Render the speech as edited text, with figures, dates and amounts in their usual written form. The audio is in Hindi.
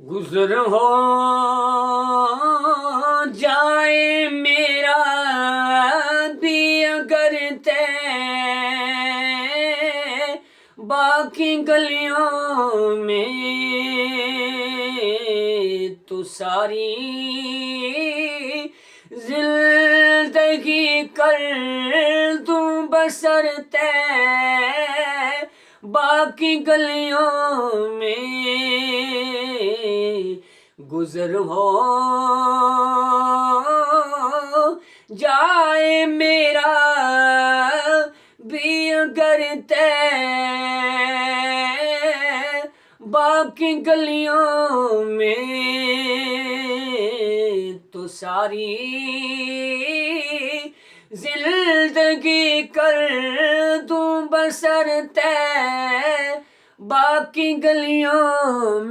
गुजर हो जाए मेरा भी अगर तय बाकी गलियों में तो सारी जिंदगी कर दूं बसर तय बाकी गलियों में गुजर हो जाए मेरा भी अगर तय बाकी गलियों में तो सारी जिंदगी कर दूं बसर तय बाकी गलियों में।